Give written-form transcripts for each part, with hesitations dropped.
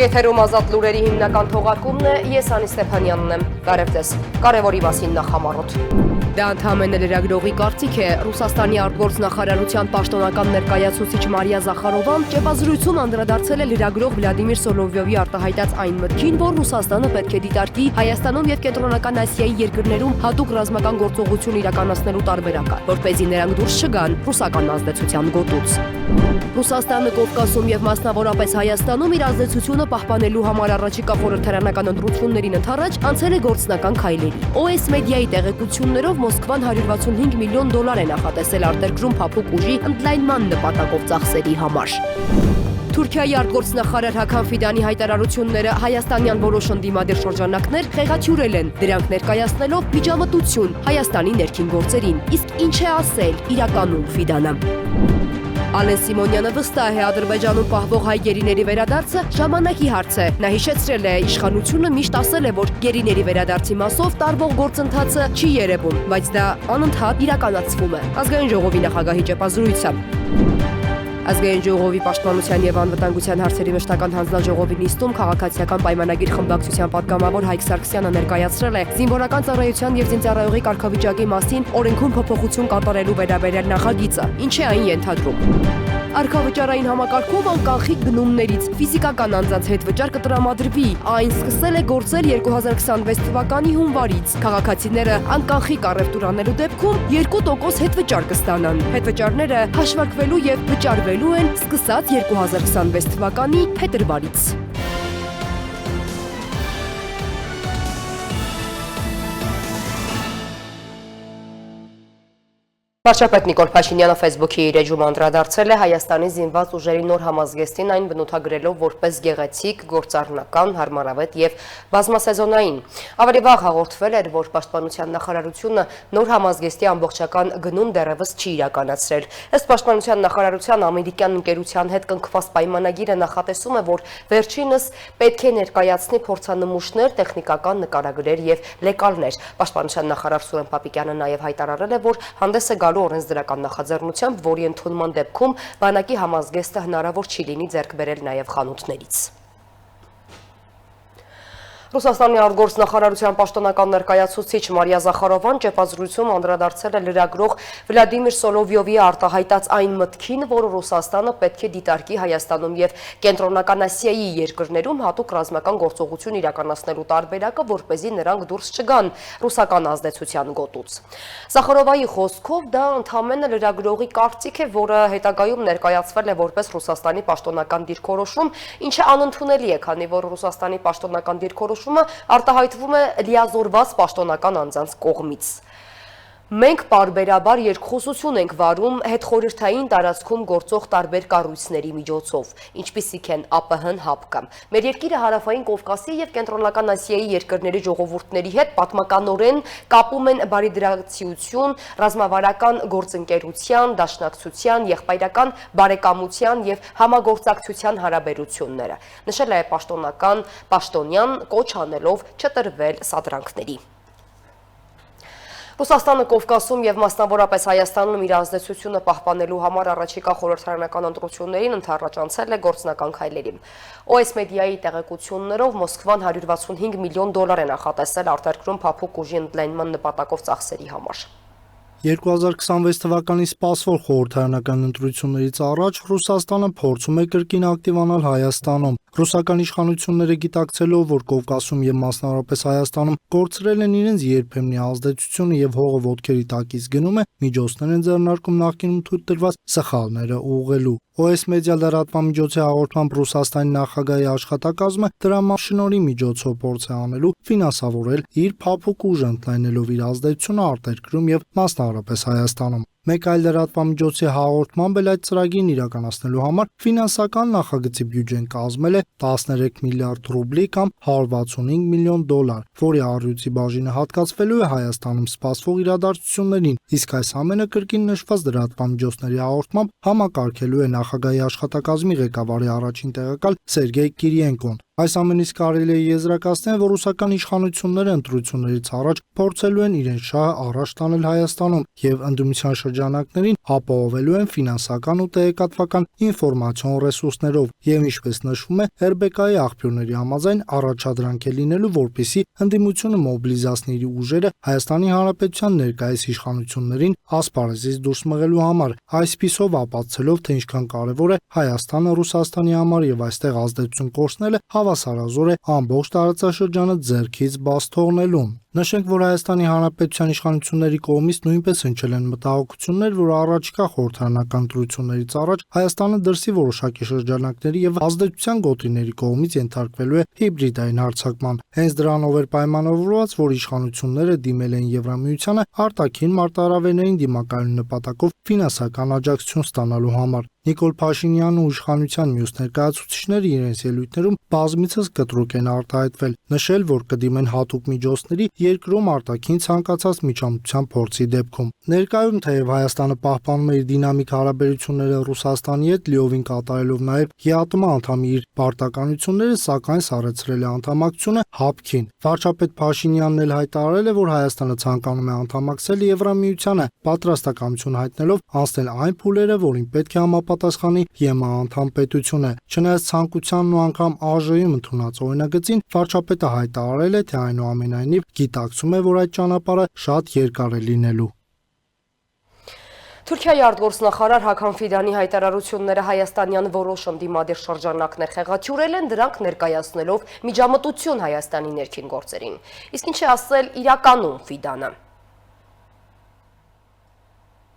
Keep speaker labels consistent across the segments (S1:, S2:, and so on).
S1: Եթերում ազատ լուրերի հիմնական թողարկումն է, ես Անի Ստեփանյանն եմ, բարև ձեզ, կարևորի մասին նախամարոտ։ Դա ընդհանրապես լրագրողի կարծիք է, Ռուսաստանի արտգործնախարարության պաշտոնական ներկայացուցիչ Մարիա Զախարովան ճեպազրույցում անդրադարձել է լրագրող Վլադիմիր Սոլովյովի արտահայտած այն մտքին, որ Ռուսաստանը պետք է դիտարկի Հայաստանում եւ Կենտրոնական Ասիայի երկրներում հատուկ ռազմական գործողություն իրականացնելու տարբերակը, որպեսզի նրանք դուրս չգան ռուսական ազդեցության գոտուց։ Ռուսաստանը Կովկասում եւ մասնավորապես Հայաստանում իր ազդեցությունը պահպանելու համար առաջիկա խորհրդարանական ընտրություններին ընդառաջ անցել է գործնական քայլերի։ OS մեդիայի տեղեկություններով Մոսկվան $165 միլիոն է նախատեսել արտերկրում փափուկ ուժի ընդլայնման նպատակով ծախսերի համար։ Թուրքիայի արտգործնախարար Հական Ֆիդանի հայտարարությունները հայաստանյան որոշ ընդդիմադիր շրջանակներ խեղաթյուրել են, դրանք ներկայացնելով միջամտություն Հայաստանի ներքին գործերին։ Իսկ ինչ է ասել իրականում Ֆիդանը։ Ալեն Սիմոնյանը վստահ է, Ադրբեջանում պահվող հայ գերիների վերադարձը ժամանակի հարց է։ Նա հիշեցրել է, իշխանությունը միշտ ասել է, որ գերիների վերադարձի մասով տարվող գործընթացը չի երևում, բայց դա անընդհատ իրականացվում է։ Ազգային ժողովի նախագահի ճեպազրույցը։ Ազգային ժողովի պաշտպանության եւ անվտանգության հարցերի մշտական հանձնաժողովի նիստում քաղաքացիական պայմանագիր խմբակցության պատգամավոր Հայկ Սարգսյանը ներկայացրել է զինվորական ծառայության եւ զինծառայողի կարգավիճակի մասին օրենքում փոփոխություն կատարելու վերաբերյալ նախագիծը, ինչ է այն ենթադրում։ Արքավճարային համակարգով անկանխիկ գնումներից ֆիզիկական անձանց հետ վճար կտրամադրվի, այն սկսել է գործել 2026 թվականի հունվարից։ Քաղաքացիները անկանխիկ առևտուր անելու դեպքում 2% հետվճար կստանան։ Հետվճարները հաշվարկվելու եւ վճարվելու են սկսած 2026 թվականի փետրվարից։ Վարչապետ Նիկոլ Փաշինյանը Facebook-ի իր էջում անդրադարձել է Հայաստանի զինված ուժերի նոր համազգեստին, այն բնութագրելով որպես գեղեցիկ, գործառնական, հարմարավետ եւ բազմասեզոնային։ Ավելի վաղ հաղորդվել էր, որ Պաշտպանության նախարարությունը նոր համազգեստի ամբողջական գնում դեռևս չի իրականացրել։ Ըստ Պաշտպանության նախարարության ամերիկյան ընկերության հետ կնքված պայմանագիրը նախատեսում է, որ վերջինս պետք է ներկայացնի փորձանմուշներ, տեխնիկական նկարագրեր եւ լեկալներ։ Պաշտպանության նախարար Սուրեն Պապիկյանը նաեւ հայտարարել է, որ հանդես է օրենսդրական նախաձեռնությամբ, որի ընդունման դեպքում բանակի համազգեստը հնարավոր չի լինի ձեռք բերել նաև խանութներից։ Ռուսաստանի արտգործնախարարության պաշտոնական ներկայացուցիչ Մարիա Զախարովան ճեպազրույցում անդրադարձել է լրագրող Վլադիմիր Սոլովյովի արտահայտած այն մտքին, որ Ռուսաստանը պետք է դիտարկի Հայաստանում եւ Կենտրոնական Ասիայի երկրներում հատուկ ռազմական գործողություն իրականացնելու տարբերակը, որպեսզի նրանք դուրս չգան ռուսական ազդեցության գոտուց։ Զախարովայի խոսքով դա ընդհանրապես լրագրողի կարծիք է, որը հետագայում ներկայացվել է որպես Ռուսաստանի պաշտոնական դիրքորոշում, ինչը անընդունելի է, քանի որ Ռուսաստանի պաշտոնական դիրքորոշումը արտահայտվում է լիազորված պաշտոնական անձանց կողմից։ Մենք պարբերաբար երկխոսություն ենք վարում հետխորհրդային տարածքում գործող տարբեր կառույցների միջոցով, ինչպիսիք են ԱՊՀ-ն, ՀԱՊԿ-ը։ Մեր երկիրը Հարավային Կովկասի եւ Կենտրոնական Ասիայի երկրների ժողովուրդների հետ պատմականորեն կապում են բարիդրացիություն, ռազմավարական գործընկերության, դաշնակցության, եղբայրական բարեկամության եւ համագործակցության հարաբերությունները։ Նշել է պաշտոնյան կոչ անելով չտրվել սադրանքների։ Ռուսաստանը Կովկասում եւ մասնավորապես Հայաստանում իր ազդեցությունը պահպանելու համար առաջիկա խորհրդարանական ընտրություններին ընդառաջ անցել է գործնական քայլերի։ OS մեդիայի տեղեկություններով Մոսկվան $165 միլիոն է նախատեսել արտերկրում փափուկ ուժի ընդլայնման նպատակով ծախսերի համար։
S2: 2026 թվականի սպասվող խորհրդարանական ընտրություններից առաջ Ռուսաստանը փորձում է կրկին ակտիվանալ Հայաստանում։ Ռուսական իշխանությունները գիտակցելով, որ Կովկասում եւ մասնավորապես Հայաստանում կորցրել են իրենց երբեմնի ազդեցությունը եւ հողը ոտքերի տակից գնում է, միջոցներ են ձեռնարկում նախկինում թույլ տրված սխալները ուղղելու։ OS մեդիա լրատվամիջոցի հաղորդմամբ Ռուսաստանի նախագահի աշխատակազմը դրամաշնորհի միջոցով փորձ է անելու ֆինանսավորել իր փափուկ ուժը ընդլայնելով իր ազդեցությունը արտերկրում եւ մասնավորապես Հայաստանում։ Մեկ այլ լրատվամիջոցի հաղորդմամբ էլ այդ ծրագիրն իրականացնելու համար ֆինանսական նախագծի բյուջեն կազմել է 13 միլիարդ ռուբլի կամ $165 միլիոն, որի առյուծի բաժինը հատկացվելու է Հայաստանում սպասվող իրադարձություններին, իսկ այս ամենը կրկին նշված լրատվամիջոցների հաղորդմամբ համակարգելու է նախագահի աշխատակազմի ղեկավարի առաջին տեղակալ Սերգեյ Կիրիենկոն։ Այս ամենից կարելի է եզրակացնել, որ ռուսական իշխանությունները ընտրություններից առաջ փորձելու են իրենց շահը առաջ տանել Հայաստանում եւ ընդդիմության շրջանակներին ապահովելու են ֆինանսական ու տեղեկատվական ինֆորմացիոն ռեսուրսներով եւ ինչպես նշվում է RBK-ի աղբյուրների համաձայն առաջադրանք է լինելու, որպեսզի ընդդիմությունը մոբիլիզացնի իր ուժերը Հայաստանի Հանրապետության ներկայիս իշխանություններին ասպարեզից դուրս մղելու համար, այսպիսով ապացուցելով, թե ինչքան կարեւոր է Հայաստանը Ռուսաստանի համար եւ այստեղ ազդեցություն կորցնելը հավասարազոր է ամբողջ տարածաշրջանը ձեռքից բաց թողնելուն։ Նշենք, որ Հայաստանի Հանրապետության իշխանությունների կողմից նույնպես հնչել են մտահոգություններ, որ առաջիկա խորհրդարանական ընտրություններից առաջ Հայաստանը դրսի որոշակի շրջանակների եւ ազդեցության գոտիների կողմից ենթարկվելու է հիբրիդային հարձակման։ Հենց դրանով էր պայմանավորված, որ իշխանությունները դիմել են Եվրամիությանը արտաքին մարտահրավերներին դիմակայելու նպատակով ֆինանսական աջակցություն ստանալու համար։ Նիկոլ Փաշինյանն ու իշխանության մյուս ներկայացուցիչները իրենց ելույթներում բազմիցս կտրուկ են արտահայտվել, նշել, որ կդիմեն հատուկ միջոցների երկրում արտաքին ցանկացած միջամտության փորձի դեպքում։ Ներկայում թեև Հայաստանը պահպանում է իր դինամիկ հարաբերությունները Ռուսաստանի հետ, լիովին կատարելով նաև ԵԱՏՄ անդամի իր պարտականությունները, սակայն սառեցրել է անդամակցությունը ՀԱՊԿ-ին։ Վարչապետ Փաշինյանն էլ հայտարարել է, որ Հայաստանը ցանկանում է անդամակցել Եվրամիությանը, պատրաստակամություն հայտնելով անցնել այն փուլերը, որին պետք է համապատասխանի ԵՄ անդամ պետությունը։ Չնայած ցանկությանն ու անգամ ԱԺ-ում ընդունած օրինագծին, վարչապետը հայտարարել է, թե այնուամենայնիվ գիտակցում է, որ այդ ճանապարհը շատ երկար է լինելու։
S1: Թուրքիայի արտգործնախարար Հական Ֆիդանի հայտարարությունները հայաստանյան որոշ ընդդիմադիր շրջանակներ խեղաթյուրել են, դրանք ներկայացնելով միջամտություն Հայաստանի ներքին գործերին։ Իսկ ինչ է ասել իրականում Ֆիդանը։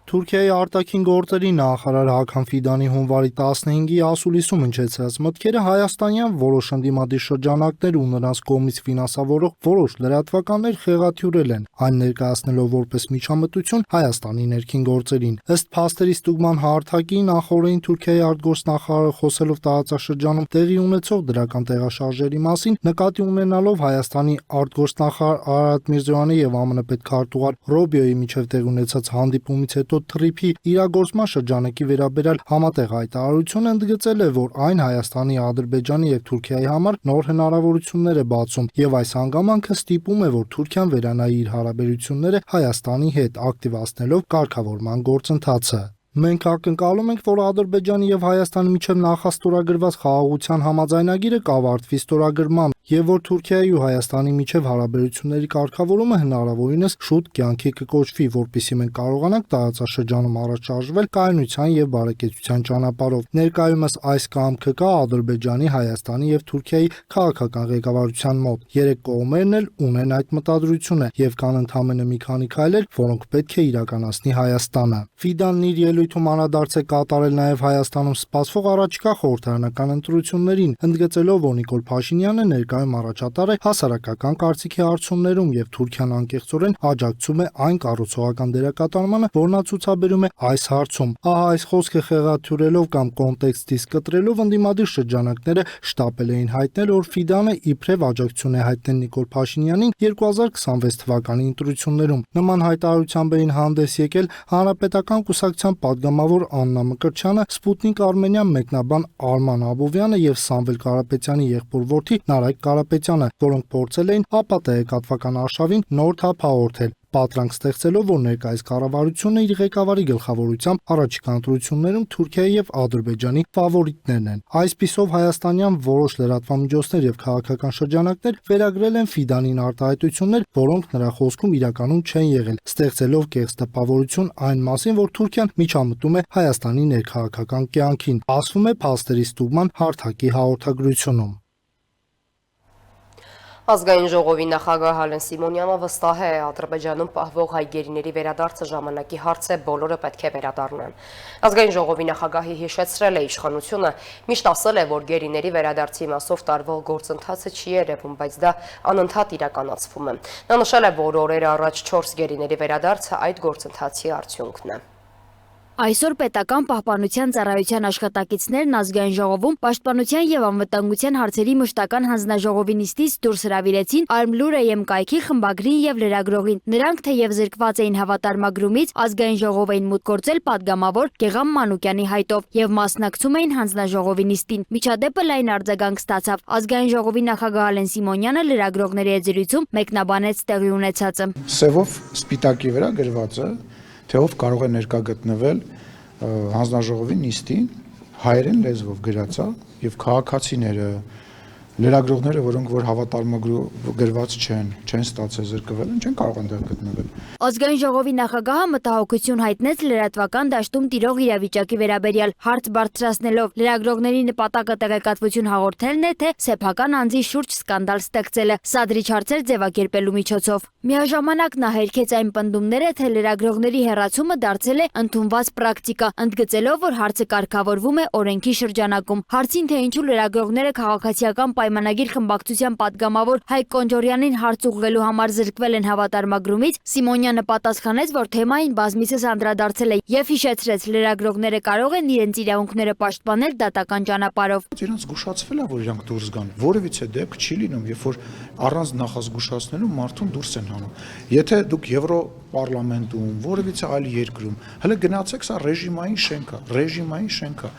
S2: Թուրքիայի արտաքին գործերի նախարար Հական Ֆիդանի հունվարի 15-ի ասուլիսում հնչեցրած մտքերը հայաստանյան որոշ ընդդիմադիր շրջանակներ ու նրանց կողմից ֆինանսավորող որոշ լրատվականներ խեղաթյուրել են, այն ներկայացնելով որպես միջամտություն Հայաստանի ներքին գործերին։ Ըստ փաստերի ստուգման հարթակի նախորդին Թուրքիայի արտգործնախարարը խոսելով տարածաշրջանում տեղի ունեցող դրական տեղաշարժերի մասին, նկատի ունենալով Հայաստանի արտգործնախարար Արարատ Միրզոյանի եւ ԱՄՆ պետքարտուղար Ռոբիոյի միջև տեղի ունեցած հանդիպումից հետո թրիփի իրագործման շրջանակի վերաբերյալ համատեղ հայտարարությունը ընդգծել է, որ այն Հայաստանի, Ադրբեջանի եւ Թուրքիայի համար նոր հնարավորություններ է բացում եւ այս հանգամանքը ստիպում է, որ Թուրքիան վերանայի իր հարաբերությունները Հայաստանի հետ, ակտիվացնելով կարգավորման գործընթացը։ Մենք ակնկալում ենք, որ Ադրբեջանի եւ Հայաստանի միջև նախաստորագրված խաղաղության համաձայնագիրը կավարտվի ստորագրմամբ եւ որ Թուրքիայի ու Հայաստանի միջև հարաբերությունների կարգավորումը հնարավորինս շուտ կյանքի կկոչվի, որպեսզի մենք կարողանանք տարածաշրջանում առաջ շարժվել կայունության եւ բարեկեցության ճանապարհով։ Ներկայումս այս կամքը կա Ադրբեջանի, Հայաստանի եւ Թուրքիայի քաղաքական ղեկավարության մոտ։ Երեք կողմերն էլ ունեն այդ մտադրությունը եւ կան ընդամենը մի քանի քայլեր, որոնք պետք է իրականացնի Հայաստանը։ Ֆիդանն իր ելույթում անդրադարձ է կատարել նաև Հայաստանում սպասվող առաջիկա խորհրդարանական ընտրություններին, ընդգծելով, որ Նիկոլ Փաշինյանը ներկայում առաջատար է հասարակական կարծիքի հարցումներում եւ Թուրքիան անկեղծորեն աջակցում է այն կառուցողական դերակատարմանը, որ նա ցուցաբերում է այս հարցում։ Ահա այս խոսքը խեղաթյուրելով կամ կոնտեքստից կտրելով ընդդիմադիր շրջանակները շտապել էին հայտնել, որ Ֆիդանը իբրև աջակցություն է հայտնել Նիկոլ Փաշինյանին 2026 թվականի ընտրություններում։ Նման հայտարարությամբ էին հանդես եկել Հանրապետական կուսակցության պատգամավոր Աննա Մկրտչյանը, Սպուտնիկ Արմենիան մեկնաբան Արման Աբովյանը եւ Սամվել Կարապետյանի եղբոր որդի Նարեկ Կարապետյանը, որոնք փորձել էին ապատեգատվական արշավին նոր թափ հաղորդել, պատրանք ստեղծելով, որ ներկայիս կառավարությունը իր ղեկավարի գլխավորությամբ առաջիկա ընտրություններում Թուրքիայի եւ Ադրբեջանի ֆավորիտներն են։ Այսպիսով հայաստանյան որոշ լրատվամիջոցներ եւ քաղաքական շրջանակներ վերագրել են Ֆիդանին արտահայտություններ, որոնք նրա խոսքում իրականում չեն եղել, ստեղծելով կեղծ տպավորություն այն մասին, որ Թուրքիան միջամտում է Հայաստանի ներքաղաքական կյանքին, ասվում է փաստերի ստուգման հարթակի հաղորդագրությունում։
S1: Ազգային ժողովի նախագահ Հալեն Սիմոնյանը վստահ է Ադրբեջանում պահվող հայ գերիների վերադարձը ժամանակի հարց է, բոլորը պետք է վերադառնան։ Ազգային ժողովի նախագահի հիշեցրել է իշխանությունը, միշտ ասել է, որ գերիների վերադարձի մասով տարվող գործընթացը չի երևում, բայց դա անընդհատ իրականացվում է։ Նա նշել է, որ օրեր առաջ 4 գերիների վերադարձը այդ գործընթացի արդյունքն է։
S3: Այսօր պետական պահպանության ծառայության աշխատակիցներն ազգային ժողովում պաշտպանության եւ անվտանգության հարցերի մշտական հանձնաժողովի նիստից դուրս հրավիրեցին Արմլուր կայքի խմբագրին եւ լրագրողին։ Նրանք թեև զրկված էին հավատարմագրումից, ազգային ժողով էին մուտք գործել падգամավոր Գեգամ Մանուկյանի հայտով եւ մասնակցում էին հանձնաժողովի նիստին։ Միջադեպը լայն արձագանք ստացավ։ Ազգային ժողովի նախագահ Ալեն Սիմոնյանը լրագրողների հետ զրույցում մեկնաբանեց տեղի ունեցածը։
S4: Սևով սպիտակի վրա գրված է, թե ով կարող է ներկա գտնվել հանձնաժողովի նիստին, հայերեն լեզվով գրած է եւ քաղաքացիները լրագրողները, որոնք որ հավատարմագրված չեն ստացել զրկվել, չեն կարող այնտեղ գտնվել։
S3: Ազգային ժողովի նախագահը մտահոգություն հայտնեց լրատվական դաշտում տիրող իրավիճակի վերաբերյալ, հարց բարձրացնելով լրագրողների նպատակը տեղեկատվություն հաղորդելն է, թե սեփական անձի շուրջ սկանդալ ստեղծելը, սադրիչ հարցեր ձևակերպելու միջոցով։ Միաժամանակ նա հերքեց այն պնդումները, թե լրագրողների հեռացումը դարձել է ընդունված պրակտիկա, ընդգծելով, որ հարցը կարգավորվում է օրենքի շրջանակում։ Հարցին, թե ինչու լրագրողները քաղաքացիական պայմանագիր խմբակցության падգամավոր Հայկ Կոնջորյանին հարց ուղղելու համար զրկվել են հավատարմագրումից, Սիմոնյանը պատասխանեց, որ թեմային բազմիցս անդրադարձել է եւ հիշեցրեց, լրագրողները կարող են իրենց իրավունքները պաշտպանել դատական ճանապարհով։
S4: Իրանց զգուշացվել է, որ իրանք դուրս գան։ Որևիցե դեպք չի լինում, երբ որ առանց նախազգուշացնելու մարդուն դուրս են հանում։ Եթե դուք Եվրոպարլամենտում, որևիցե այլ երկրում, հələ գնացեք, սա ռեժիմային շենք է։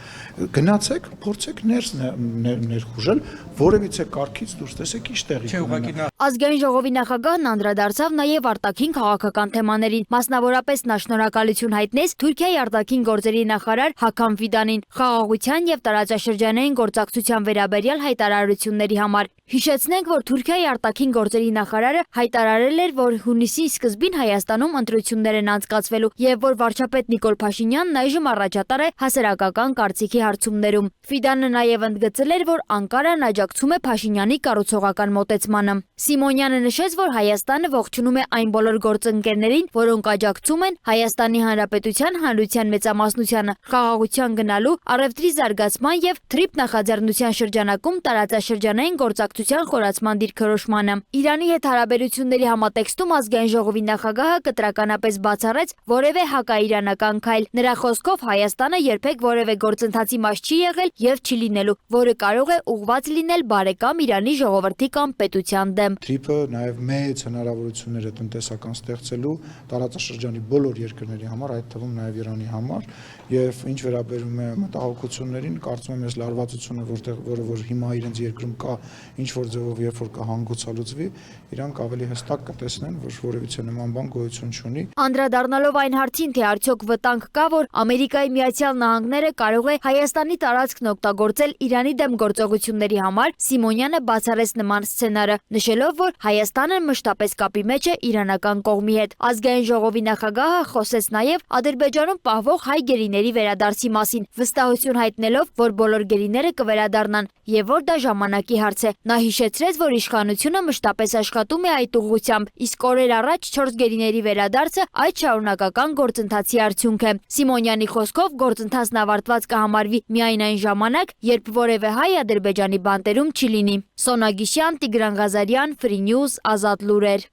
S4: Գնացեք, փորձեք ներխուժել որևիցե կարգից դուրս, տեսեք ինչ տեղի ունենա։
S3: Ազգային ժողովի նախագահն անդրադարձավ նաև արտաքին քաղաքական թեմաներին, մասնավորապես նա շնորհակալություն հայտնեց Թուրքիայի արտաքին գործերի նախարար Հական Ֆիդանին խաղաղության եւ տարածաշրջանային գործակցության վերաբերյալ հայտարարությունների համար։ Հիշեցնենք, որ Թուրքիայի արտաքին գործերի նախարարը հայտարարել էր, որ հունիսի սկզբին Հայաստանում ընտրություններ են անցկացվելու եւ որ վարչապետ Նիկոլ Փաշինյանն այժմ առաջատար է հասարակական կարծիքի հարցումներում։ Ֆիդանը նաև ընդգծել էր, որ Անկարան աջակցում է Փաշինյանի կառուցողական մոտեցմանը։ Սիմոնյանը նշեց, որ Հայաստանը ողջունում է այն բոլոր գործընկերներին, որոնք աջակցում են Հայաստանի Հանրապետության հանրության մեծամասնությանը խաղաղության գնալու, առևտրի զարգացման եւ թրիփ նախաձեռնության շրջանակում տարածաշրջանային գործակցության խորացման դիրքորոշմանը։ Իրանի հետ հարաբերությունների համատեքստում ազգային ժողովի նախագահը կտրականապես բացառեց որևէ հակաիրանական քայլ։ Նրա խոսքով Հայաստանը երբեք որևէ գործընթացի մաս չի եղել եւ չի լինելու, որը կարող է ուղղված լինել բարեկամ Իրանի ժողովրդի կամ պետության դեմ։
S4: Թրիփը նաև մեծ հնարավորություններ է տնտեսական ստեղծելու տարածաշրջանի բոլոր երկրների համար, այդ թվում նաև Իրանի համար, եւ ինչ վերաբերում է մտահոգություններին, կարծում եմ, այս լարվածությունը, որը որ հիմա իրենց երկրում կա, ինչ որ ձևով երբ որ կհանգուցալուծվի, իրանք ավելի հստակ կտեսնեն, որ որևիցե նման բան գոյություն չունի։
S3: Անդրադառնալով այն հարցին, թե արդյոք վտանգ կա, որ Ամերիկայի Միացյալ Նահանգները կարող է Հայաստանի տարածքն օգտագործել Իրանի դեմ գործողությունների համար, Սիմոնյանը բացառեց նման սցենարը, նշելով, որ Հայաստանը մշտապես կապի մեջ է իրանական կողմի հետ։ Ազգային ժողովի նախագահը խոսեց նաև Ադրբեջանում պահվող հայ գերիների վերադարձի մասին, վստահություն հայտնելով, որ բոլոր գերիները կվերադառնան եւ որ դա ժամանակի հարց է։ Նա հիշեցրեց, որ իշխանությունը մշտապես աշխատում է այդ ուղղությամբ, իսկ օրեր առաջ 4 գերիների վերադարձը այդ շարունակական գործընթացի արդյունք է։ Սիմոնյանի խոսքով գործընթացն ավարտված կհամարվի միայն այն ժամանակ, երբ որևէ հայ Ադրբեջանի բանտերում չի լինի։ Սոնա Գիշյան, Տիգրան Ղազարյան, Free News, Ազատ լուրեր։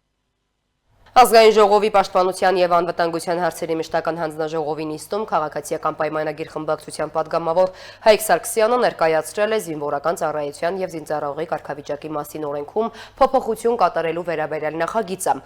S1: Ազգային ժողովի պաշտպանության եւ անվտանգության հարցերի մշտական հանձնաժողովի նիստում քաղաքացիական պայմանագիր խմբակցության падգամավոր Հայկ Սարգսյանը ներկայացրել է զինվորական ծառայության եւ զինծառայողի կարգավիճակի մասին օրենքում փոփոխություն կատարելու վերաբերյալ նախագիծը,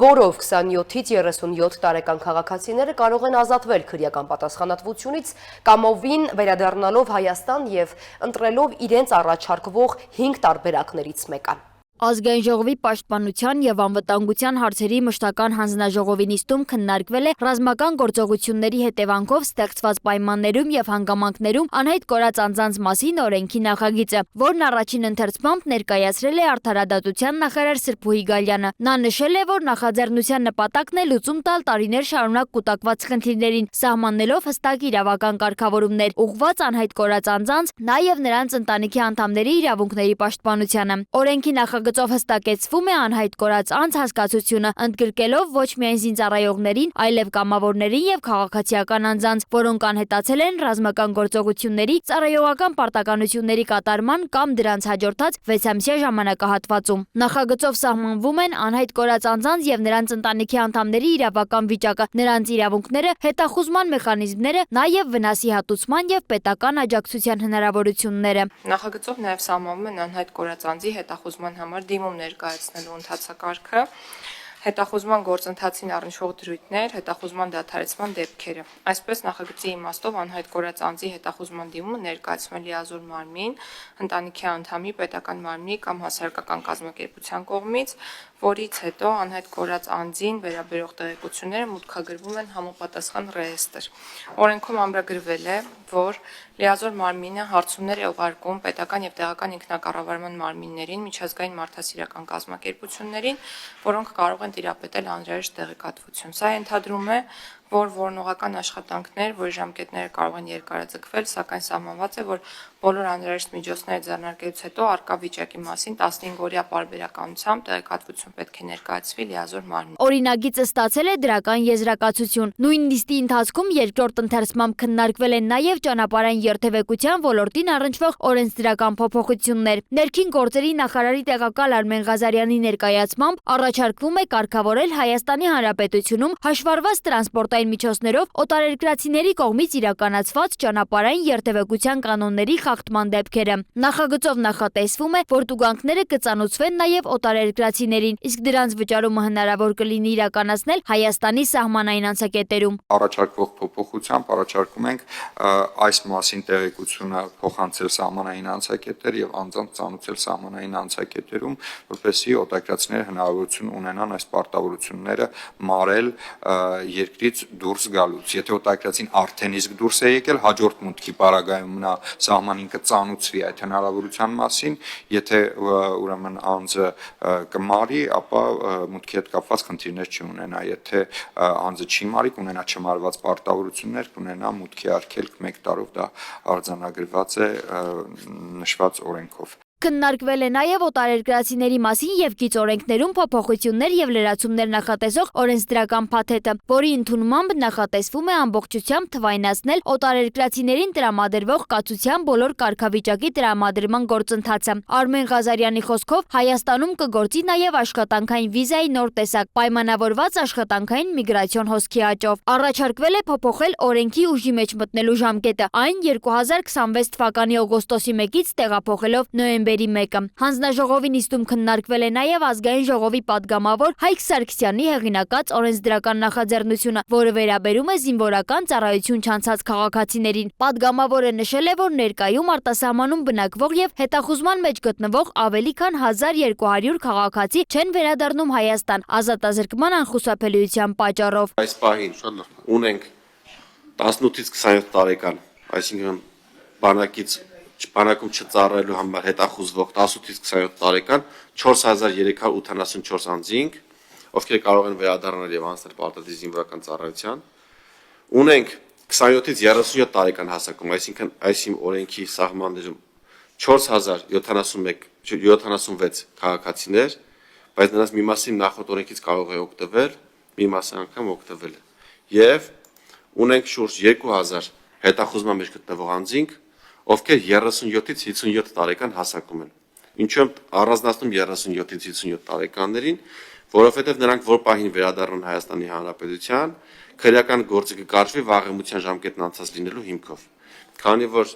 S1: որով 27-ից 37 տարեկան քաղաքացիները կարող են ազատվել քրեական պատասխանատվությունից կամովին վերադառնալով Հայաստան եւ ընտրելով իրենց առաջարկվող 5 տարբերակներից մեկը։
S3: Ազգային ժողովի պաշտպանության եւ անվտանգության հարցերի մշտական հանձնաժողովի նիստում քննարկվել է ռազմական գործողությունների հետևանքով ստեղծված պայմաններում եւ հանգամանքներում անհայտ կորած անձանց մասին օրենքի նախագիծը, որն առաջին ընթերցմամբ ներկայացրել է Արդարադատության նախարար Սրփուհի Գալյանը։ Նա նշել է, որ նախաձեռնության նպատակն է լուծում տալ տարիներ շարունակ կուտակված խնդիրներին, սահմանելով հստակ իրավական կարգավորումներ, ուղղված անհայտ կորած անձանց, նաեւ նրանց ընտանիքի անդամների իրավունքների պաշտպանությանը։ Օրենքի Նախագծով հստակեցվում է անհայտ կորած անձ հասկացությունը, ընդգրկելով ոչ միայն զինծառայողներին, այլև կամավորներին եւ քաղաքացիական անձանց, որոնք անհետացել են ռազմական գործողությունների, ծառայողական պարտականությունների կատարման կամ դրանց հաջորդած 6-ամսյա ժամանակահատվածում։ Նախագծով սահմանվում են անհայտ կորած անձանց եւ նրանց ընտանիքի անդամների իրավական վիճակը, նրանց իրավունքները, հետախուզման մեխանիզմները, նաեւ վնասի հատուցման եւ պետական աջակցության հնարավորությունները։
S5: Նախագծով նաև սահմանվում են անհայտ կորած անձի հետախուզման համար դիմում ներկայացնելու ընթացակարգը, հետախուզման գործընթացին առնչվող դրույթներ, հետախուզման դադարեցման դեպքերը։ Այսպես նախագծի իմաստով անհայտ կորած անձի հետախուզման դիմումը ներկայացվում է լիազոր մարմին, ընտանիքի անդամի, պետական մարմնի կամ հասարակական կազմակերպության կողմից, որից հետո անհայտ կորած անձին վերաբերող տեղեկությունները մուտքագրվում են համապատասխան ռեեստրը։ Օրենքում ամրագրվել է, որ լիազոր մարմինը հարցումներ է ուղարկում պետական եւ տեղական ինքնակառավարման մարմիններին, միջազգային մարդասիրական կազմակերպություններին, որոնք կարող են տիրապետել անհրաժեշտ տեղեկատվություն։ Սա ենթադրում է, որ որոնողական աշխատանքներ, որի ժամկետները կարող են երկարաձգվել, սակայն սահմանված է, որ բոլոր անհրաժեշտ միջոցները ձեռնարկելուց հետո արկա վիճակի մասին 15-օրյա պարբերականությամբ տեղեկատվություն պետք է ներկայացվի լիազոր մարմնին։
S3: Օրինագիծը ստացել է դրական եզրակացություն։ Նույն նիստի ընթացքում երկրորդ ընթերցմամբ քննարկվել են նաև ճանապարհային երթևեկության ոլորտին առնչվող օրենսդրական փոփոխություններ։ Ներքին գործերի նախարարի տեղակալ Արմեն Ղազարյանի ներկայացմամբ առաջարկվում է կարգավորել Հայաստանի Հանրապետությունում հաշվառված տրանսպորտային միջոցներով օտարերկրացիների կողմից իրականացված ճանապարհային երթևեկության կանոնների խախտման դեպքերը։ Նախագծով նախատեսվում է, որ տուգանքները կծանուցվեն նաև օտարերկրացիներին, իսկ դրանց վճարումը հնարավոր կլինի իրականացնել Հայաստանի սահմանային անցակետերում։
S6: Առաջարկվող փոփոխությամբ առաջարկում ենք այս մասին տեղեկությունը փոխանցել սահմանային անցակետեր եւ անձանց ծանուցել սահմանային անցակետերում, որպեսզի օտարերկրացիները հնարավորություն ունենան այս պարտավորությունները մարել երկրից դուրս գալուց։ Եթե օտարերկրացին արդեն իսկ դուրս է եկել, հաջորդ մուտքի պարագայում նա սահմանին կծանուցվի այդ հնարավորության մասին, եթե ուրեմն անձը կմարի, ապա մուտքի հետ կապված խնդիրներ չունենա, եթե անձը չի մարի, կունենա չմարված պարտավորություններ, կունենա մուտքի արգելք 1 տարով, դա արձանագրված է նշված օրենքով։
S3: Քննարկվել է նաև օտարերկրացիների մասին եւ գիծ օրենքներում փոփոխություններ եւ լրացումներ նախատեսող օրենսդրական փաթեթը, որի ընդունմամբ նախատեսվում է ամբողջությամբ թվայնացնել օտարերկրացիներին տրամադրվող կացության բոլոր կարգավիճակի տրամադրման գործընթացը։ Արմեն Ղազարյանի խոսքով Հայաստանում կգործի նաև աշխատանքային վիզայի նոր տեսակ՝ պայմանավորված աշխատանքային միգրացիոն հոսքի աճով։ Առաջարկվել է փոփոխել օրենքի ուժի մեջ մտնելու ժամկետը, այն 2026 թվականի օգոստոսի 1-ից տեղափոխելով նոյեմբերի 1-ը։ Հանձնաժողովի նիստում քննարկվել է նաև ազգային ժողովի падգամավոր Հայկ Սարգսյանի հեղինակած օրենսդրական նախաձեռնությունը, որը վերաբերում է զինվորական ծառայություն չանցած քաղաքացիներին։ Падգամավորը նշել է, որ ներկայում արտասահմանում բնակվող եւ հետախուզման մեջ գտնվող ավելի քան 1200 քաղաքացի չեն վերադառնում Հայաստան ազատազրկման անխուսափելիության պատճառով։
S7: Այս պահին ունենք 18-ից 27 տարեկան, այսինքն բանակում չծառայելու համար հետախուզվող 18-ից 27 տարեկան 4384 անձինք, ովքեր կարող են վերադառնալ եւ անցնել պարտադիր զինվորական ծառայության։ Ունենք 27-ից 37 տարեկան հասակում, այսինքն այս իմ օրենքի սահմաններում 4076 քաղաքացիներ, բայց նրանց մի մասին նախորդ օրենքից կարող է օգտվել, մի մասը անգամ օգտվել է։ Եվ ունենք շուրջ 2000 հետախուզման մեջ գտնվող անձինք, ովքեր 37-ից 57 տարեկան հասակում են։ Ինչու եմ առանձնացնում 37-ից 57 տարեկաններին, որովհետև նրանք որ պահին վերադառնան Հայաստանի Հանրապետության, քրեական գործը կկարգվի վաղեմության ժամկետն անցած լինելու հիմքով։ Քանի որ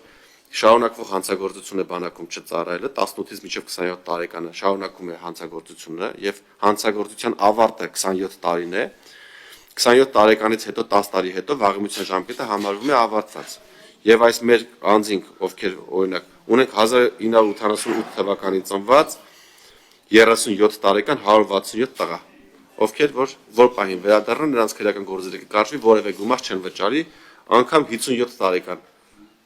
S7: շարունակվող հանցագործություն է բանակում չծառայելը 18-ից մինչև 27 տարեկանը շարունակում է հանցագործությունը եւ հանցագործության ավարտը 27 տարին է, 27 տարեկանից հետո 10 տարի հետո վաղեմության ժամկետը համարվում է ավարտված։ Եվ այս մեր անձինք, ովքեր օրինակ ունենք 1988 թվականին ծնված 37 տարեկան 167 տղա, ովքեր որ պահին վերադառնան նրանց քրեական գործերը կկարգվի, որևէ գումար չեն վճարի, անգամ 57 տարեկան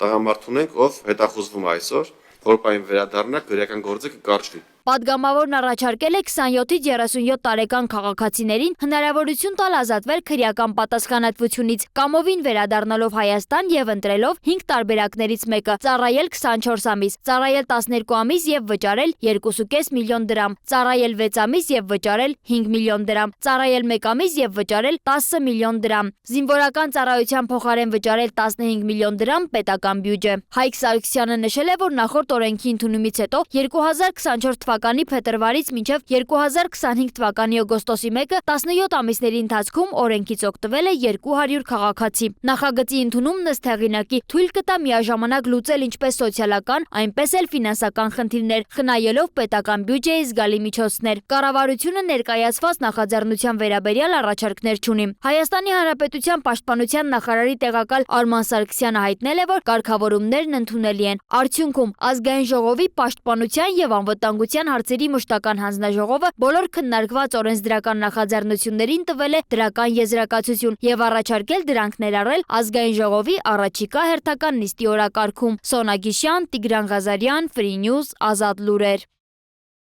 S7: տղամարդ ունենք, ով հետախուզվում այսօր, որ պահին վերադառնա քրեական գործը կկարգվի։
S3: Պատգամավորն առաջարկել է 27-ից 37 տարեկան քաղաքացիներին հնարավորություն տալ ազատվել քրեական պատասխանատվությունից, կամովին վերադառնալով Հայաստան եւ ընտրելով 5 տարբերակներից մեկը՝ ծառայել 24 ամիս, ծառայել 12 ամիս եւ վճարել 2.5 միլիոն դրամ, ծառայել 6 ամիս եւ վճարել 5 միլիոն դրամ, ծառայել 1 ամիս եւ վճարել 10 միլիոն դրամ, զինվորական ծառայության փոխարեն վճարել 15 միլիոն դրամ պետական բյուջե։ Հայկ Սարգսյանը նշել է, որ նախորդ օրենքի ընդունումից հետո 2024 թվականի փետրվարից մինչև 2025 թվականի օգոստոսի 1-ը 17 ամիսների ընթացքում օրենքից օգտվել է 200 քաղաքացի։ Նախագծի ընդունումն ըստ հեղինակի թույլ կտա միաժամանակ լուծել ինչպես սոցիալական, այնպես էլ ֆինանսական խնդիրներ, խնայելով պետական բյուջեի զգալի միջոցներ։ Կառավարությունը ներկայացված նախաձեռնության վերաբերյալ առաջարկներ չունի։ Հայաստանի Հանրապետության պաշտպանության նախարարի տեղակալ Արման Սարգսյանը հայտնել է, որ կարգավորումներն ընդունելի են։ Արդյունքում Ազգային ժողովի պաշտպանության եւ անվտանգության հարցերի մշտական հանձնաժողովը բոլոր քննարկված օրենսդրական նախաձեռնություններին տվել է դրական եզրակացություն եւ առաջարկել դրանք ներառել Ազգային ժողովի առաջիկա հերթական նիստի օրակարգում։ Սոնա Գիշյան, Տիգրան Ղազարյան, Free News, Ազատ լուրեր։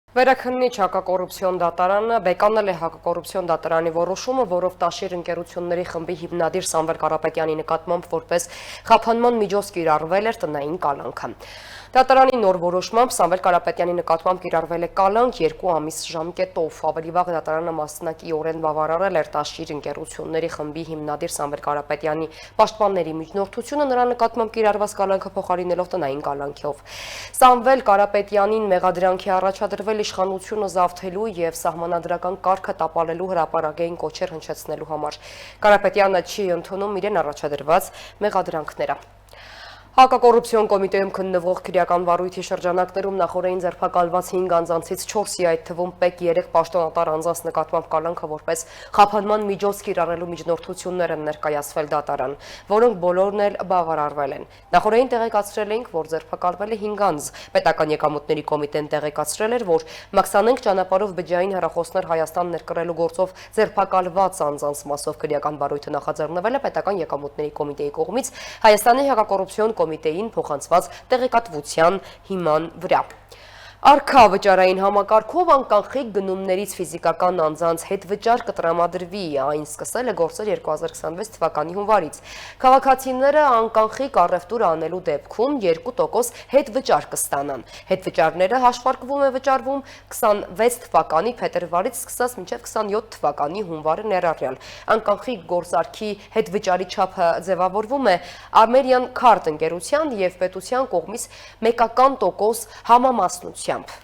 S1: Վերաքննիչ հակակոռուպցիոն դատարանը բեկանել է հակակոռուպցիոն դատարանի որոշումը, որով Տաշիր ընկերությունների խմբի հիմնադիր Սամվել Կարապետյանի նկատմամբ որպես խափանման միջոց կիրառվել էր տնային կալանքը։ Դատարանի նոր որոշմամբ Սամվել Կարապետյանի նկատմամբ կիրառվել է կալանք 2 ամիս ժամկետով։ Ավելի վաղ դատարանը մասնակիորեն բավարարել էր Տաշիր ընկերությունների խմբի հիմնադիր Սամվել Կարապետյանի պաշտպանների միջնորդությունը նրա նկատմամբ կիրառված կալանքը փոխարինելով տնային կալանքով։ Սամվել Կարապետյանին մեղադրանքի առաջադրվել իշխանությունը զավթելու եւ սահմանադրական կարգը տապալելու հրապարակային կոչեր հնչեցնելու համար։ Կարապետյանը չի ընդունում իրեն առաջադրված մեղադրանքները։ Հակակոռուպցիոն կոմիտեում քննվող քրեական վարույթի շրջանակներում նախորդին ձերբակալված 5 անձանցից 4-ի, այդ թվում պետ 3 պաշտոնատար անձանց նկատմամբ կալանքը որպես խափանման միջոց կիրառելու միջնորդություններ են ներկայացվել դատարան, որոնք բոլորն էլ բավարարվել են։ Նախորդին տեղեկացրել էինք, որ ձերբակալվել է 5 անձ։ Պետական եկամուտների կոմիտեն տեղեկացրել էր, որ Մաքսանենք ճանապարհով բջջային հեռախոսներ Հայաստան ներկրելու գործով ձերբակալված անձանց մասով քրեական վարույթը նախաձեռնվել է պետական եկամուտների կոմիտեի կողմից Հայաստանի հակակոռուպցիոն կոմիտեին փոխանցված տեղեկատվության հիման վրա։ Արքա վճարային համակարգով անկանխիկ գնումներից ֆիզիկական անձանց հետ վճար կտրամադրվի, այն սկսել է գործել 2026 թվականի հունվարից։ Քաղաքացիները անկանխիկ առևտուր անելու դեպքում 2% հետ վճար կստանան։ Հետ վճարները հաշվարկվում է վճարվում 26 թվականի փետրվարից սկսած մինչև 27 թվականի հունվարը ներառյալ։ Անկանխիկ գործարքի հետ վճարի չափը ձևավորվում է Armenian Card ընկերության եւ պետության կողմից 1% համամասնությամբ։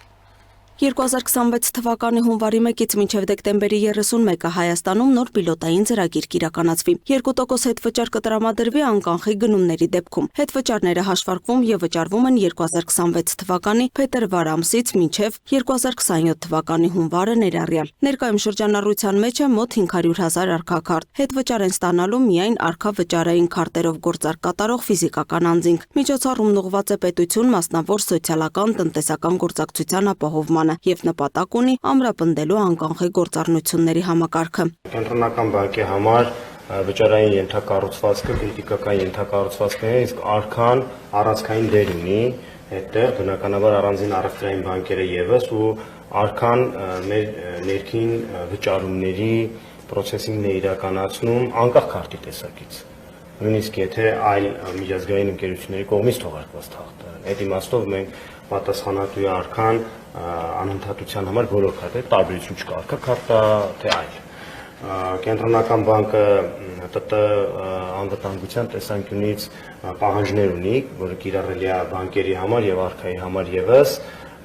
S8: 2026 թվականի հունվարի 1-ից մինչև դեկտեմբերի 31-ը Հայաստանում նոր պիլոտային ծրագիր կիրականացվի։ 2% հետ վճար կտրամադրվի անկանխիկ գնումների դեպքում։ Հետ վճարները հաշվարկվում եւ վճարվում են 2026 թվականի փետրվար ամսից մինչև 2027 թվականի հունվարը ներառյալ։ Ներկայում շրջանառության մեջ է մոտ 500,000 արքաքարտ։ Հետ վճար են ստանալու միայն արքա վճարային քարտերով գործարք կատարող ֆիզիկական անձինք։ Միջոցառումն ուղղված է պետություն մասնավոր սոցիալական տնտեսական գործակցության ապահովման եւ նպատակ ունի ամրապնդելու անկանխիկ գործառնությունների համակարգը։
S9: Կենտրոնական բանկի համար վճարային ենթակառուցվածքը քրիտիկական ենթակառուցվածքն է, իսկ արքան առանցքային դեր ունի, այդտեղ բնականաբար առանձին առևտրային բանկերը եւս ու արքան մեր ներքին վճարումների processing-ն է իրականացնում անկախ քարտի տեսակից։ Նույնիսկ եթե այլ միջազգային ընկերությունների կողմից թողարկված թղթ։ Այդ իմաստով մենք պատասխանատու արքան անընդհատության համար բոլոր քարտերը տարբերություն չկա, արքա քարտա թե այլ։ Կենտրոնական բանկը ՏՏ անվտանգության տեսանկյունից պահանջներ ունի, որը կիրառելի է բանկերի համար եւ արքայի համար եւս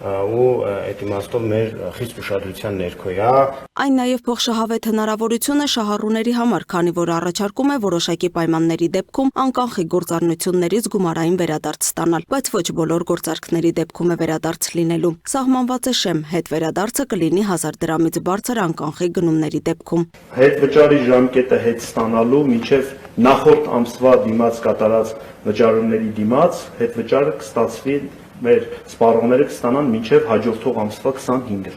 S9: ու այդ իմաստով մեր խիստ ուշադրության ներքո է։
S8: Այն նաև փոխշահավետ հնարավորություն է շահառուների համար, քանի որ առաջարկում է որոշակի պայմանների դեպքում անկանխիկ գործառնություններից գումարային վերադարձ ստանալ, բայց ոչ բոլոր գործարքների դեպքում է վերադարձ լինելու։ Սահմանված է շեմ, հետ վերադարձը կլինի 1000 դրամից բարձր անկանխիկ գնումների դեպքում։
S10: Հետ վճարի ժամկետը հետ ստանալու մինչև նախորդ ամսվա դիմաց կատարած վճարումների դիմաց հետ վճարը կստացվի մեր սպառողները կստանան մինչև հաջորդող ամսվա 25-ը։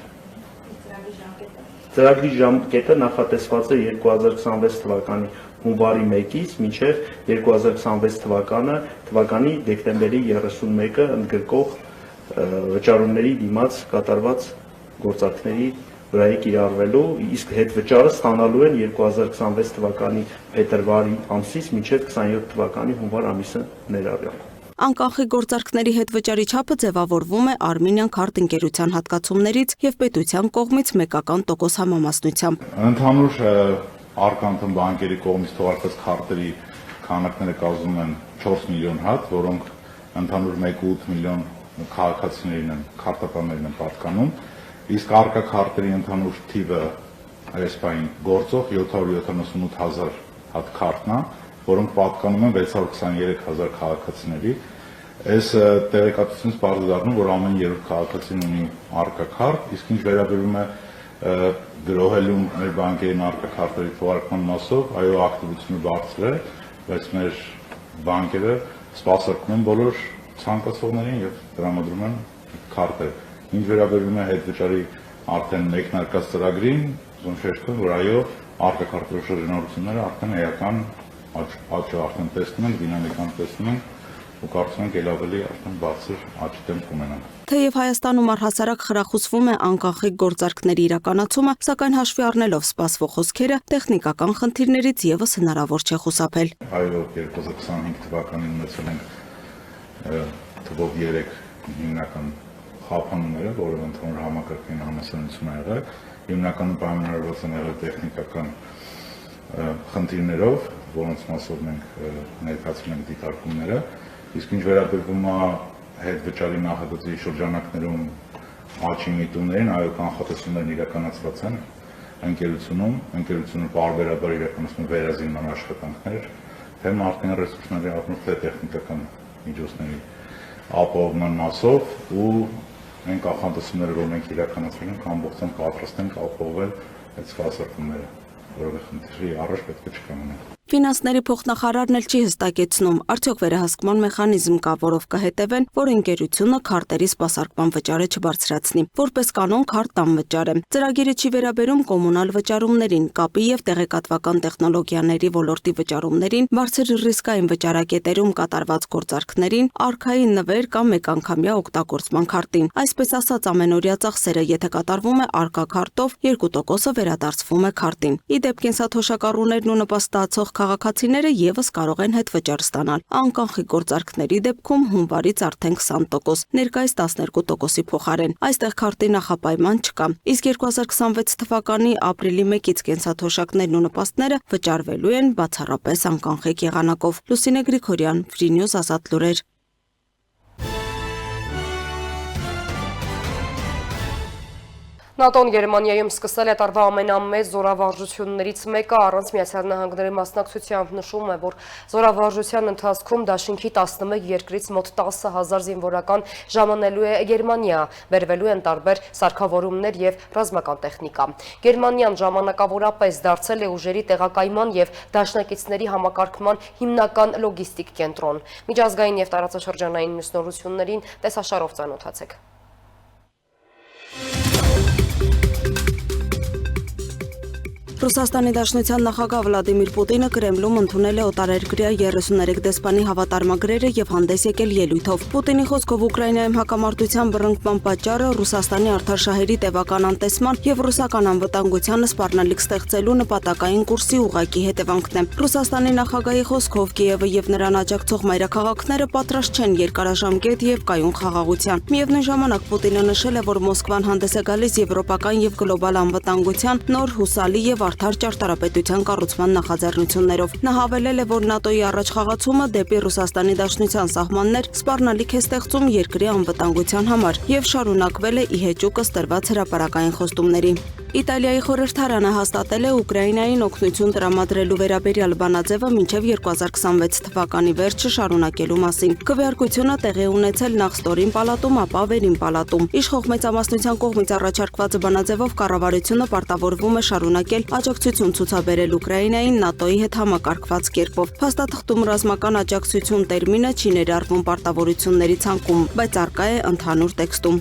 S10: Ծրագրի ժամկետը նախատեսված է 2026 թվականի հունվարի 1-ից մինչև 2026 թվականի դեկտեմբերի 31-ը ընդգրկող վճարումների դիմաց կատարված գործարքների վրայի կիրառվելու, իսկ հետվճարը ստանալու են 2026 թվականի փետրվարի ամսից մինչև 27 թվականի հունվար ամիսը ներառյալ։
S8: Անկախի գործարքների հետվճարի չափը ձևավորվում է Armenian Card ընկերության հատկացումներից եւ պետության կողմից 1% համամասնությամբ։
S11: Ընդհանուր արկանտում բանկերի կողմից թողարկված քարտերի քանակները կազմում են 4 միլիոն հատ, որոնք ընդհանուր 1.8 միլիոն քաղաքացիներին են, քարտապահներին են պատկանում, իսկ արկա քարտերի ընդհանուր թիվը այս պահին գործող 778,000 հատ քարտն է, որոնք պատկանում են 623,000 քաղաքացիների։ Այս տեղեկատվությունից պարզ դառնում, որ ամեն երրորդ քաղաքացին ունի արկա քարտ, իսկ ինչ վերաբերում է գրոհելու մեր բանկերին արկա քարտերի թողարկման մասով, այո, ակտիվությունը բարձր է, բայց մեր բանկերը սպասարկում են բոլոր ցանկացողներին եւ տրամադրում են քարտեր։ Ինչ վերաբերում է հետվճարի արդեն մեկնարկած ծրագրին, ուզում շեշտել, որ այո, արկա քարտերի շրջանառությունները արդեն էական աճը արդեն տեսնում են, դինամիկան տեսնում են ու կարծում ենք ել ավելի արդեն բարձր աճ տեմպ ունենանք։
S8: Թեև Հայաստանում առհասարակ խրախուսվում է անկախիկ գործարքների իրականացումը, սակայն հաշվի առնելով սպասվող խոսքերը, տեխնիկական խնդիրներից եւս հնարավոր չէ խուսափել։
S11: Այո, 2025 թվականին ունեցել ենք թվով 3 հիմնական խափանումները, որոնք ընդհանուր համակարգային համասարություն ա եղել, հիմնականում պայմանավորված են եղել տեխնիկական խնդիրներով, որոնց մասով մենք ներկայացրել ենք դիտարկումները, իսկ ինչ վերաբերվում է հետվճարի նախագծի շրջանակներում աճի միտումներին, այո, կանխատեսումներն իրականացված են ընկերությունը պարբերաբար իրականացնում վերազինման աշխատանքներ, թե մարդկային ռեսուրսների առումով, թե տեխնիկական միջոցների ապահովման մասով ու այն կանխատեսումները, որ մենք իրականացրել ենք, ամբողջությամբ պատրաստ ենք ապահովել այդ սպասարկումները, որովհետև խնդրի առաջ պետք է չկանգնենք։
S8: Ֆինանսների փոխնախարարն էլ չի հստակեցնում, արդյոք վերահսկման մեխանիզմ կա, որով կհետևեն, որ ընկերությունը քարտերի սպասարկման վճարը չբարձրացնի։ Որպես կանոն քարտ անվճար է։ Ծրագիրը չի վերաբերում կոմունալ վճարումներին, կապի եւ տեղեկատվական տեխնոլոգիաների ոլորտի վճարումներին, բարձր ռիսկային վճարակետերում կատարված գործարքներին, արքային նվեր կամ մեկանգամյա օգտագործման քարտին։ Այսպես ասած, ամենօրյա ծախսերը, եթե կատարվում է արկա քարտով, 2% վերադարձվում է քարտին։ Ի դեպ, կենսաթոշակառուներն ու նպաստացող քաղաքացիները եւս կարող են հետվճար ստանալ։ Անկախի գործարքների դեպքում հունվարից արդեն 20%, ներկայիս 12%-ի փոխարեն։ Այստեղ քարտի նախապայման չկա։ Իսկ 2026 թվականի ապրիլի 1-ից կենսաթոշակներն ու նպաստները վճարվելու են բացառապես անկախիկ եղանակով։ Լուսինե Գրիգորյան, Free News Ազատ լուրեր։
S1: ՆԱՏՕ-ն Գերմանիայում սկսել է տարվա ամենամեծ զորավարժություններից մեկը առանց Միացյալ Նահանգների մասնակցությամբ, նշում է, որ զորավարժության ընթացքում դաշինքի 11 երկրից մոտ 10,000 զինվորական ժամանելու է Գերմանիա, բերվելու են տարբեր սարքավորումներ եւ ռազմական տեխնիկա։ Գերմանիան ժամանակավորապես դարձել է ուժերի տեղակայման եւ դաշնակիցների համակարգման հիմնական լոգիստիկ կենտրոն։ Միջազգային եւ տարածաշրջանային մյուս նորություններին տեսաշարով ծանոթացեք։
S8: Ռուսաստանի Դաշնության նախագահ Վլադիմիր Պուտինը Կրեմլում ընդունել է օտարերկրյա 33 դեսպանի հավատարմագրերը եւ հանդես եկել ելույթով։ Պուտինի խոսքով Ուկրաինայում հակամարտության բռնկման պատճառը Ռուսաստանի արդարշահերի տևական անտեսման եւ ռուսական անվտանգությանը սպառնալիք ստեղծելու նպատակային կուրսի ուղղակի հետևանքն է։ Ռուսաստանի նախագահի խոսքով Կիևը եւ նրան աջակցող մայրաքաղաքները պատրաստ չեն երկարաժամկետ եւ կայուն խաղաղության։ Միևնույն ժամանակ Պուտինը նշել է, որ Մոսկվան հանդես է գալիս եվրոպական եւ գլոբալ անվտանգության նոր հուսալի եւ արդար ճարտարապետության կառուցման նախաձեռնություններով։ Նա հավելել է, որ ՆԱՏՕ-ի առաջխաղացումը դեպի Ռուսաստանի Դաշնության սահմաններ սպառնալիք է ստեղծում երկրի անվտանգության համար եւ շարունակվել է ի հեճուկս տրված հրապարակային խոստումների։ Իտալիայի խորհրդարանը հաստատել է Ուկրաինային օգնություն տրամադրելու վերաբերյալ բանաձևը մինչև 2026 թվականի վերջը շարունակելու մասին։ Քվեարկությունը տեղի ունեցել նախ ստորին պալատում, ապա վերին պալատում։ Իշխող մեծամասնության կողմից առաջարկված բանաձևով կառավարությունը պարտավորվում է շարունակել աջակցություն ցուցաբերել Ուկրաինային ՆԱՏՕ-ի հետ համակարգված կերպով։ Փաստաթղթում ռազմական աջակցություն տերմինը չի ներառվում պարտավորությունների ցանկում, բայց առկա է ընդհանուր տեքստում։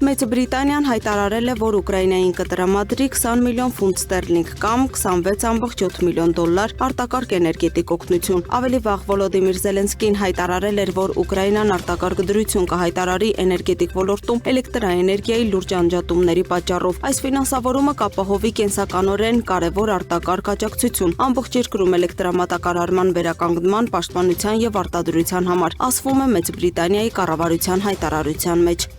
S8: Մեծ Բրիտանիան հայտարարել է, որ Ուկրաինային կտրամադրի 20 միլիոն ֆունտ ստերլինգ կամ 26.7 միլիոն դոլար արտակարգ էներգետիկ օգնություն։ Ավելի վաղ Վոլոդիմիր Զելենսկին հայտարարել էր, որ Ուկրաինան արտակարգ դրություն կհայտարարի էներգետիկ ոլորտում էլեկտրաէներգիայի լուրջ անջատումների պատճառով։ Այս ֆինանսավորումը կապահովի կենսականորեն կարևոր արտակարգ աջակցություն ամբողջ երկրում էլեկտրամատակարարման վերականգնման, պաշտպանության եւ արտադրության համար, ասվում է Մեծ Բրիտանիայի կառավարության հայտարարության մեջ։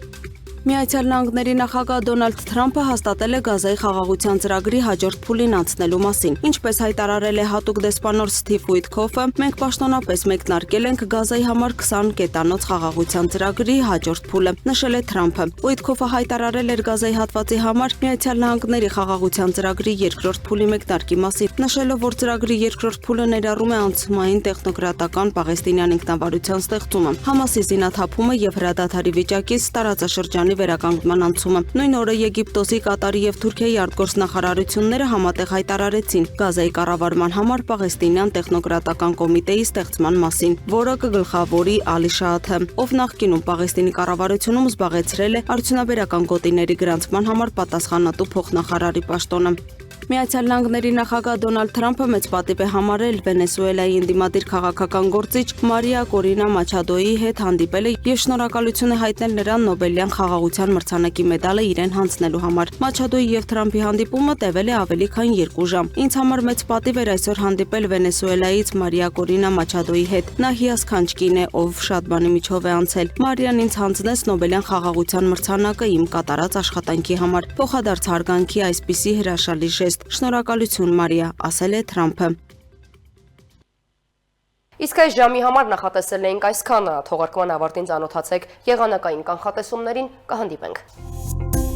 S8: Միացյալ Նահանգների նախագահ Դոնալդ Թրամփը հաստատել է Գազայի խաղաղության ծրագրի հաջորդ փուլին անցնելու մասին։ Ինչպես հայտարարել է հատուկ դեսպանոր Սթիվ Ուիթքոֆը, մենք պաշտոնապես մեկնարկել ենք Գազայի համար 20 կետանոց խաղաղության ծրագրի հաջորդ փուլը, նշել է Թրամփը։ Ուիթքոֆը հայտարարել էր Գազայի հատվածի համար Միացյալ Նահանգների խաղաղության ծրագրի երկրորդ փուլի մեկնարկի մասին, նշելով, որ ծրագրի երկրորդ փուլը ներառում է անցումային տեխնոկրատական Պաղեստինյան ինքնավարության ստեղծումը, Համասի զինաթափումը եւ հրադադարի վիճակից տարածաշրջանի վերականգնման անցումը։ Նույն օրը Եգիպտոսի, Կատարի եւ Թուրքիայի արտգործնախարարությունները համատեղ հայտարարեցին Գազայի կառավարման համար Պաղեստինյան տեխնոկրատական կոմիտեի ստեղծման մասին, որը կգլխավորի Ալի Շաաթը, ով նախկինում Պաղեստինի կառավարությունում զբաղեցրել է արդյունաբերական գոտիների գրանցման համար պատասխանատու փոխնախարարի պաշտոնը։ Միացյալ Նահանգների նախագահ Դոնալդ Թրամփը մեծ պատիվ է համարել Վենեսուելայի ընդդիմադիր քաղաքական գործիչ Մարիա Կորինա Մաչադոյի հետ հանդիպելը եւ շնորհակալություն է հայտնել նրան Նոբելյան խաղաղության մրցանակի մեդալը իրեն հանձնելու համար։ Մաչադոյի եւ Թրամփի հանդիպումը տևել է ավելի քան 2 ժամ։ Ինձ համար մեծ պատիվ էր այսօր հանդիպել Վենեսուելայից Մարիա Կորինա Մաչադոյի հետ։ Նա հիասքանչ կին է, ով շատ բանի միջով է անցել։ Մարիան ինձ հանձնեց Նոբելյան խաղաղության մրցանակը իմ կատարած աշխատանքի համար։ Փոխադարձ հարգանքի այսպիսի հրաշալի ժեստ։ Շնորհակալություն Մարիա, ասել է Թրամփը։
S1: Իսկ այս ժամի համար նախատեսել էինք այսքանը, թողարկման ավարտին ծանոթացեք եղանակային կանխատեսումներին, կհանդիպենք։